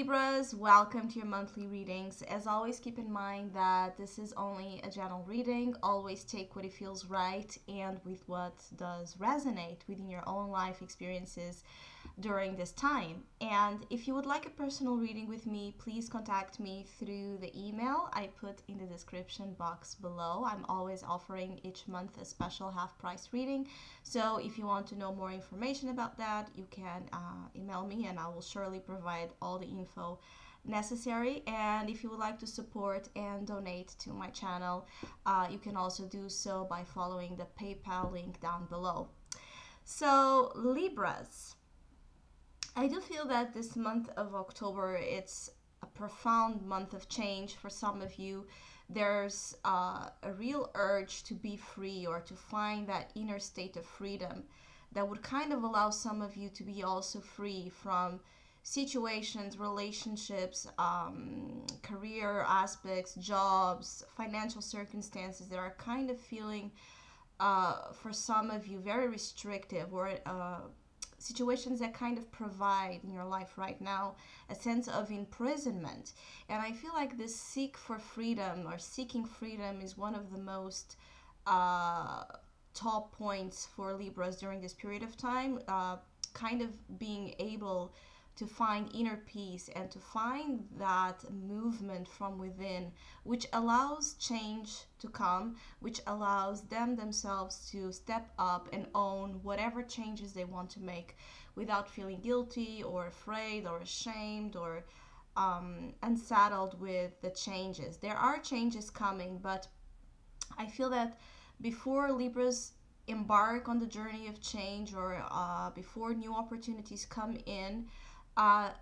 Libras, welcome to your monthly readings. As always, keep in mind that this is only a general reading. Always take what it feels right and with what does resonate within your own life experiences during this time. And if you would like a personal reading with me, please contact me through the email I put in the description box below. I'm always offering each month a special half-price reading. So if you want to know more information about that, you can email me and I will surely provide all the info necessary. And if you would like to support and donate to my channel, you can also do so by following the PayPal link down below. So Libras, I do feel that this month of October, it's a profound month of change for some of you. There's a real urge to be free or to find that inner state of freedom that would kind of allow some of you to be also free from situations, relationships, career aspects, jobs, financial circumstances that are kind of feeling for some of you very restrictive, or situations that kind of provide in your life right now a sense of imprisonment. And I feel like this seek for freedom or seeking freedom is one of the most top points for Libras during this period of time, kind of being able to find inner peace and to find that movement from within, which allows change to come, which allows them themselves to step up and own whatever changes they want to make without feeling guilty or afraid or ashamed or unsettled with the changes. There are changes coming, but I feel that before Libras embark on the journey of change, or before new opportunities come in,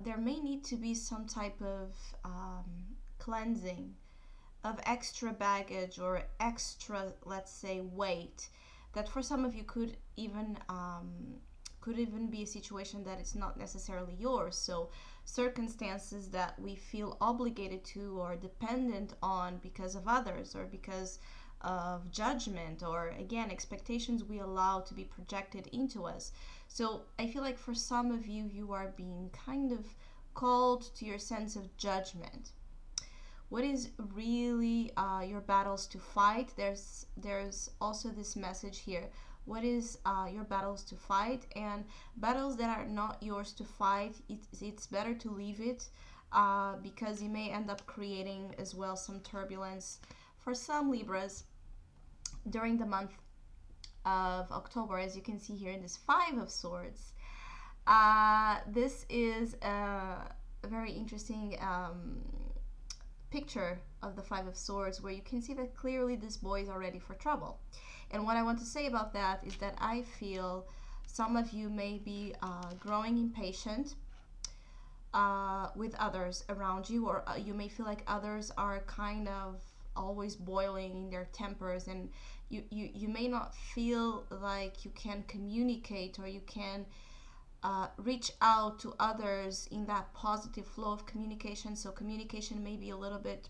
there may need to be some type of cleansing of extra baggage or extra, let's say, weight that for some of you could even be a situation that it's not necessarily yours. So circumstances that we feel obligated to or dependent on because of others or because of judgment, or again expectations we allow to be projected into us. So I feel like for some of you, you are being kind of called to your sense of judgment. What is really your battles to fight? There's also this message here. What is your battles to fight? And battles that are not yours to fight, it's better to leave it, because you may end up creating as well some turbulence for some Libras during the month of October. As you can see here in this Five of Swords, this is a very interesting picture of the Five of Swords, where you can see that clearly this boy is already for trouble. And what I want to say about that is that I feel some of you may be growing impatient with others around you, or you may feel like others are kind of always boiling in their tempers, and you may not feel like you can communicate or you can reach out to others in that positive flow of communication. So communication may be a little bit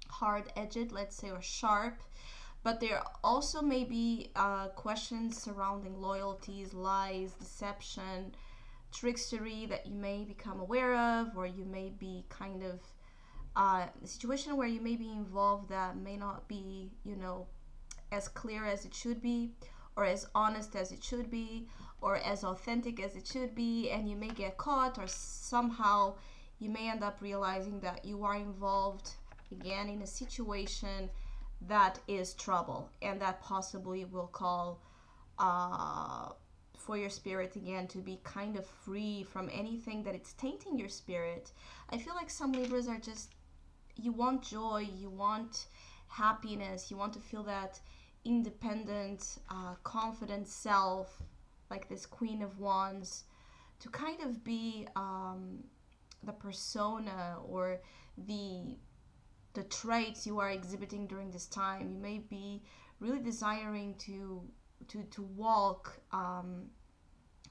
hard-edged, let's say, or sharp, but there also may be questions surrounding loyalties, lies, deception, trickstery that you may become aware of, or you may be kind of a situation where you may be involved that may not be, as clear as it should be, or as honest as it should be, or as authentic as it should be, and you may get caught, or somehow you may end up realizing that you are involved again in a situation that is trouble, and that possibly will call for your spirit again to be kind of free from anything that it's tainting your spirit. I feel like some Libras are just, you want joy, you want happiness, you want to feel that independent, confident self, like this Queen of Wands, to kind of be the persona or the traits you are exhibiting during this time. You may be really desiring to walk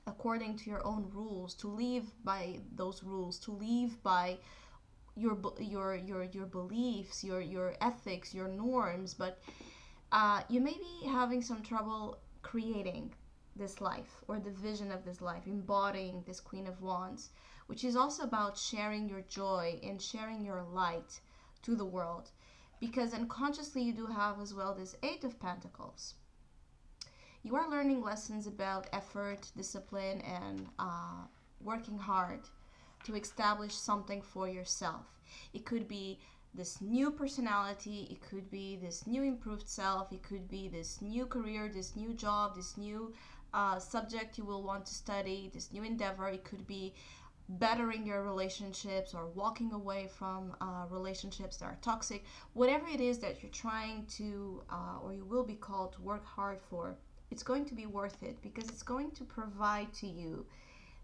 according to your own rules, to live by those rules, to live by your beliefs, your ethics, your norms, but you may be having some trouble creating this life or the vision of this life, embodying this Queen of Wands, which is also about sharing your joy and sharing your light to the world. Because unconsciously you do have as well this Eight of Pentacles. You are learning lessons about effort, discipline, and working hard to establish something for yourself. It could be this new personality, it could be this new improved self, it could be this new career, this new job, this new subject you will want to study, this new endeavor. It could be bettering your relationships or walking away from relationships that are toxic. Whatever it is that you're trying to or you will be called to work hard for, it's going to be worth it, because it's going to provide to you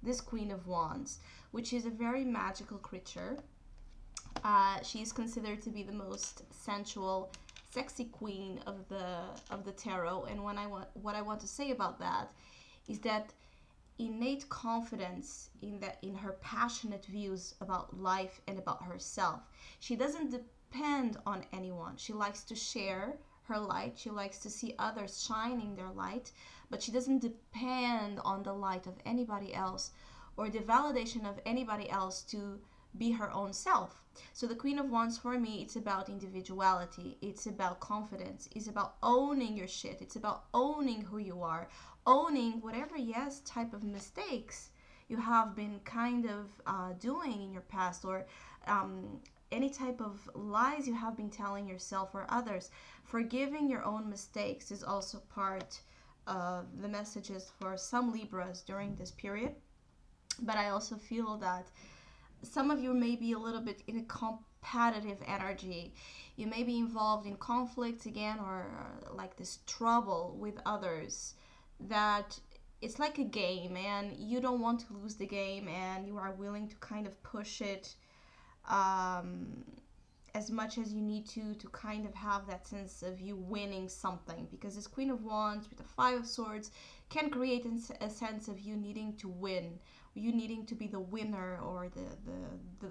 this Queen of Wands, which is a very magical creature. She is considered to be the most sensual, sexy queen of the tarot. And what I want to say about that is that innate confidence in her passionate views about life and about herself. She doesn't depend on anyone. She likes to share her light. She likes to see others shining their light, but she doesn't depend on the light of anybody else or the validation of anybody else to be her own self. So the Queen of Wands, for me, it's about individuality. It's about confidence. It's about owning your shit. It's about owning who you are, owning whatever type of mistakes you have been kind of doing in your past, or any type of lies you have been telling yourself or others. Forgiving your own mistakes is also part of the messages for some Libras during this period. But I also feel that some of you may be a little bit in a competitive energy. You may be involved in conflicts again, or like this trouble with others, that it's like a game and you don't want to lose the game, and you are willing to kind of push it as much as you need to kind of have that sense of you winning something. Because this Queen of Wands with the Five of Swords can create a sense of you needing to win, you needing to be the winner, or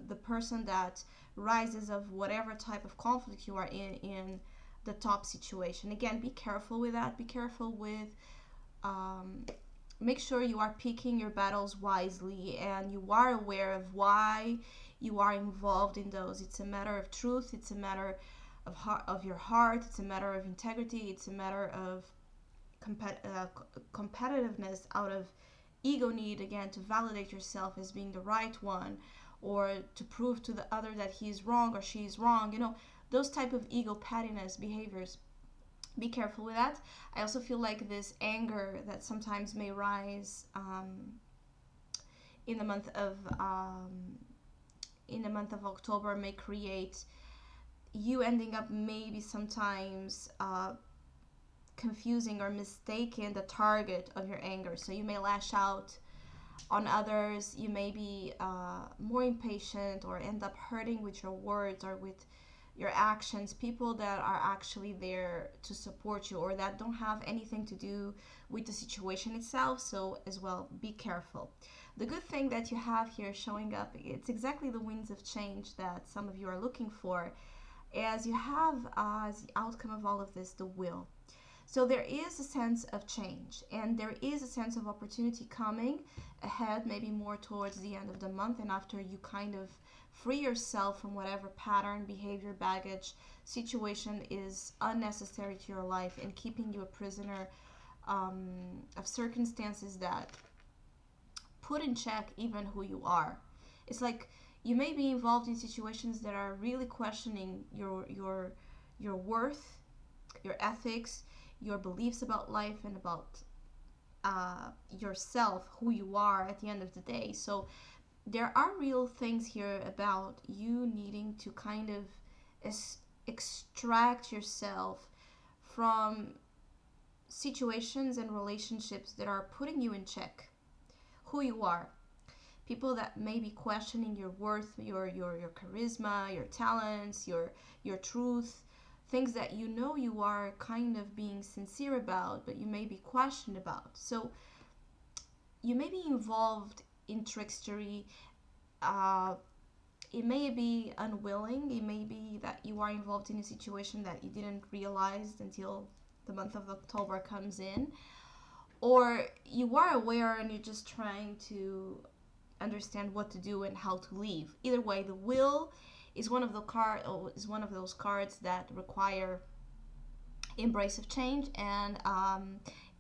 the person that rises of whatever type of conflict you are in the top situation. Again, be careful with that. Be careful with make sure you are picking your battles wisely and you are aware of why you are involved in those. It's a matter of truth. It's a matter of your heart. It's a matter of integrity. It's a matter of competitiveness out of ego need, again, to validate yourself as being the right one, or to prove to the other that he's wrong or she's wrong. You know, those type of ego pettiness behaviors. Be careful with that. I also feel like this anger that sometimes may rise in the month of October may create you ending up maybe sometimes confusing or mistaking the target of your anger. So you may lash out on others. You may be more impatient or end up hurting with your words or with your actions people that are actually there to support you, or that don't have anything to do with the situation itself. So as well, be careful. The good thing that you have here showing up, it's exactly the winds of change that some of you are looking for, as you have as the outcome of all of this, the will. So there is a sense of change, and there is a sense of opportunity coming ahead, maybe more towards the end of the month, and after you kind of free yourself from whatever pattern, behavior, baggage, situation is unnecessary to your life and keeping you a prisoner of circumstances that put in check even who you are. It's like you may be involved in situations that are really questioning your worth, your ethics, your beliefs about life, and about yourself, who you are at the end of the day. So there are real things here about you needing to kind of extract yourself from situations and relationships that are putting you in check, who you are. People that may be questioning your worth, your charisma, your talents, your truth, things that you know you are kind of being sincere about, but you may be questioned about. So you may be involved in trickstery. It may be unwilling. It may be that you are involved in a situation that you didn't realize until the month of October comes in, or you are aware and you're just trying to understand what to do and how to leave. Either way, the will is one of those cards that require embrace of change, and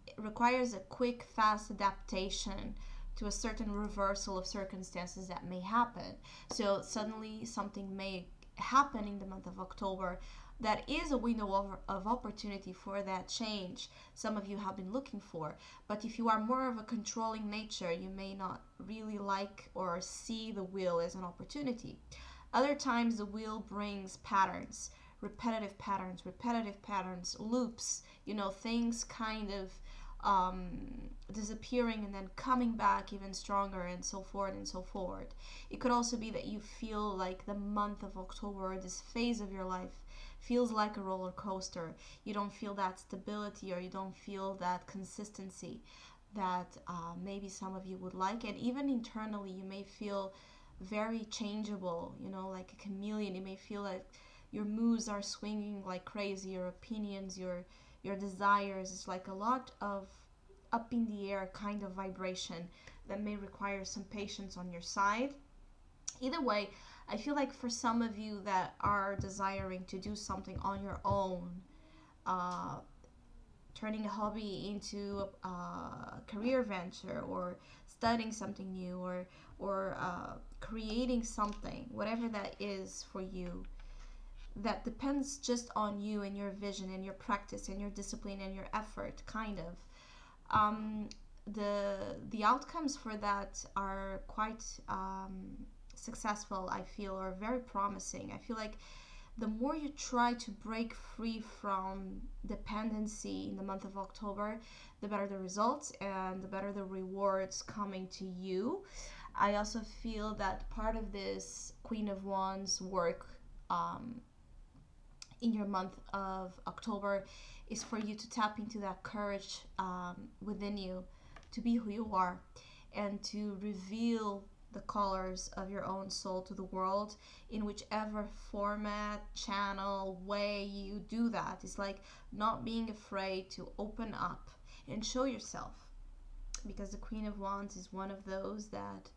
it requires a quick, fast adaptation to a certain reversal of circumstances that may happen. So suddenly something may happen in the month of October that is a window of opportunity for that change some of you have been looking for. But if you are more of a controlling nature, you may not really like or see the wheel as an opportunity. Other times the wheel brings patterns, repetitive patterns, loops, things kind of disappearing and then coming back even stronger, and so forth and so forth. It could also be that you feel like the month of October, this phase of your life, feels like a roller coaster. You don't feel that stability, or you don't feel that consistency that maybe some of you would like. And even internally, you may feel very changeable, like a chameleon. You may feel like your moods are swinging like crazy, your opinions, your desires. It's like a lot of up in the air kind of vibration that may require some patience on your side. Either way, I feel like for some of you that are desiring to do something on your own, turning a hobby into a career venture, or studying something new, or creating something, whatever that is for you, that depends just on you and your vision and your practice and your discipline and your effort, kind of. The outcomes for that are quite successful, I feel, or very promising. I feel like the more you try to break free from dependency in the month of October, the better the results and the better the rewards coming to you. I also feel that part of this Queen of Wands work in your month of October is for you to tap into that courage within you to be who you are and to reveal the colors of your own soul to the world in whichever format, channel, way you do that. It's like not being afraid to open up and show yourself, because the Queen of Wands is one of those that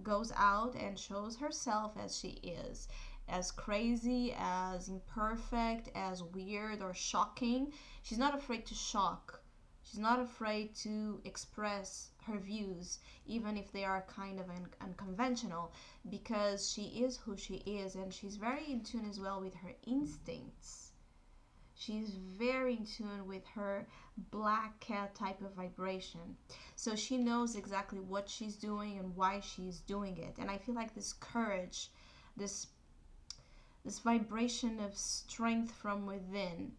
goes out and shows herself as she is, as crazy, as imperfect, as weird or shocking. She's not afraid to shock. She's not afraid to express her views, even if they are kind of unconventional, because she is who she is, and she's very in tune as well with her instincts. She's very in tune with her black cat type of vibration. So she knows exactly what she's doing and why she's doing it. And I feel like this courage, this vibration of strength from within,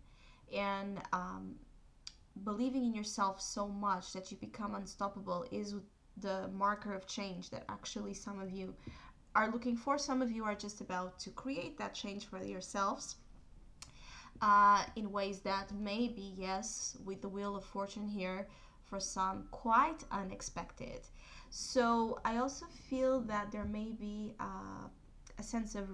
and believing in yourself so much that you become unstoppable, is the marker of change that actually some of you are looking for. Some of you are just about to create that change for yourselves in ways that may be, yes, with the Wheel of Fortune here, for some quite unexpected. So I also feel that there may be a sense of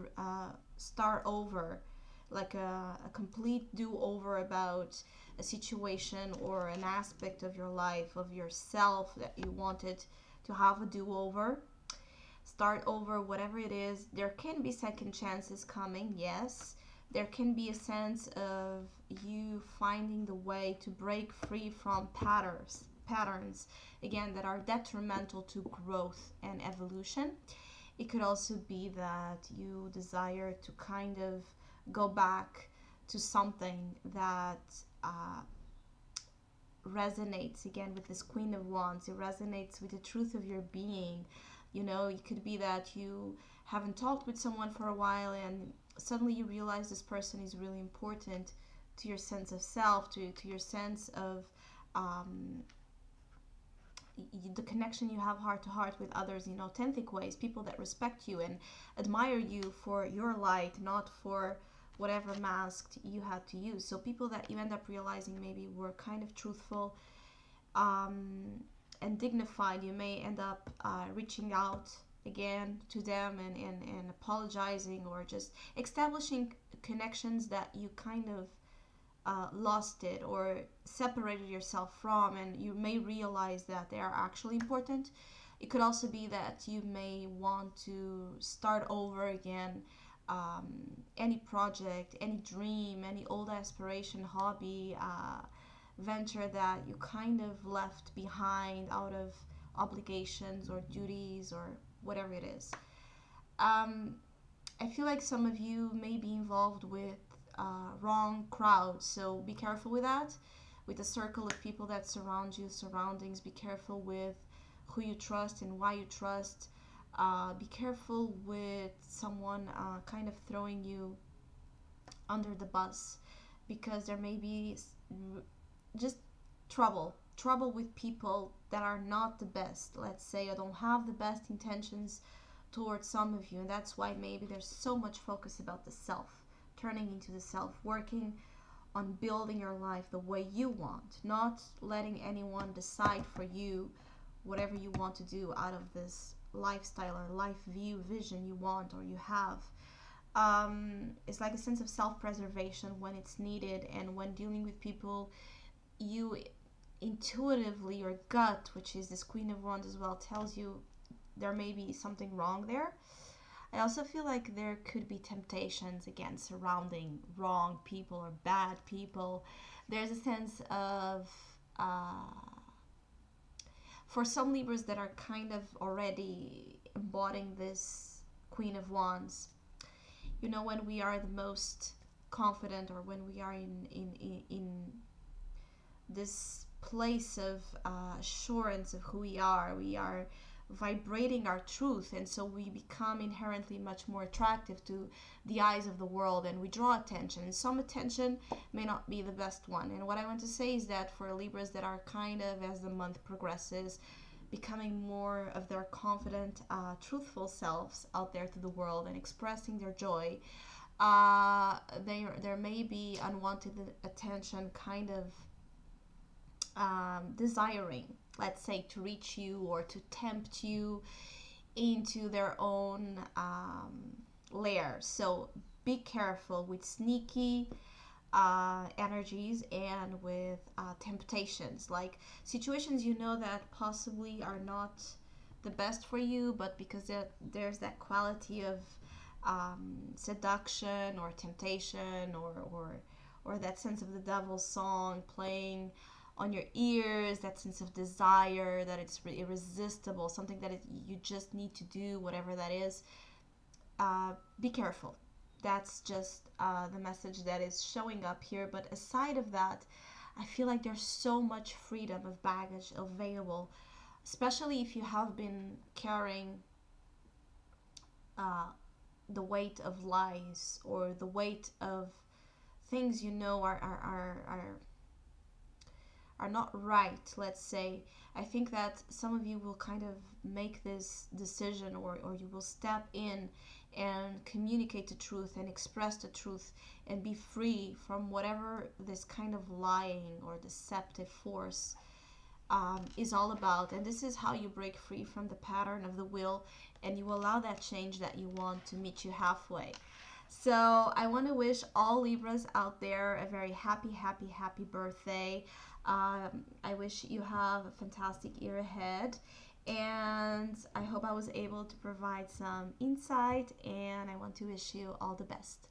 start over, like a complete do-over about a situation or an aspect of your life, of yourself, that you wanted to have a do-over, start over, whatever it is. There can be second chances coming, yes. There can be a sense of you finding the way to break free from patterns, again, that are detrimental to growth and evolution. It could also be that you desire to kind of go back to something that resonates again with this Queen of Wands. It resonates with the truth of your being. It could be that you haven't talked with someone for a while, and suddenly you realize this person is really important to your sense of self, to your sense of the connection you have heart to heart with others in authentic ways, people that respect you and admire you for your light, not for whatever mask you had to use. So people that you end up realizing maybe were kind of truthful and dignified, you may end up reaching out again to them and apologizing, or just establishing connections that you kind of lost it or separated yourself from, and you may realize that they are actually important. It could also be that you may want to start over again, any project, any dream, any old aspiration, hobby, venture that you kind of left behind out of obligations or duties or whatever it is. Um, I feel like some of you may be involved with wrong crowds, so be careful with that. With the circle of people that surround you, surroundings, be careful with who you trust and why you trust. Be careful with someone kind of throwing you under the bus, because there may be just trouble with people that are not the best, let's say, or don't have the best intentions towards some of you. And that's why maybe there's so much focus about the self, turning into the self, working on building your life the way you want, not letting anyone decide for you whatever you want to do out of this lifestyle or life view, vision you want or you have. It's like a sense of self-preservation when it's needed, and when dealing with people, you intuitively, your gut, which is this Queen of Wands as well, tells you there may be something wrong there. I also feel like there could be temptations again surrounding wrong people or bad people. There's a sense of for some Libras that are kind of already embodying this Queen of Wands, you know, when we are the most confident, or when we are in this place of assurance of who we are vibrating our truth, and so we become inherently much more attractive to the eyes of the world, and we draw attention, and some attention may not be the best one. And what I want to say is that for Libras that are kind of, as the month progresses, becoming more of their confident, truthful selves out there to the world and expressing their joy, there may be unwanted attention kind of desiring, let's say, to reach you or to tempt you into their own lair. So be careful with sneaky energies and with temptations, like situations you know that possibly are not the best for you, but because there's that quality of seduction or temptation, or that sense of the devil's song playing on your ears, that sense of desire, that it's irresistible, something that you just need to do, whatever that is. Be careful. That's just the message that is showing up here. But aside of that, I feel like there's so much freedom of baggage available, especially if you have been carrying the weight of lies, or the weight of things you know are not right, let's say. I think that some of you will kind of make this decision, or you will step in and communicate the truth and express the truth and be free from whatever this kind of lying or deceptive force is all about. And this is how you break free from the pattern of the wheel, and you allow that change that you want to meet you halfway. So I want to wish all Libras out there a very happy birthday. I wish you have a fantastic year ahead, and I hope I was able to provide some insight, and I want to wish you all the best.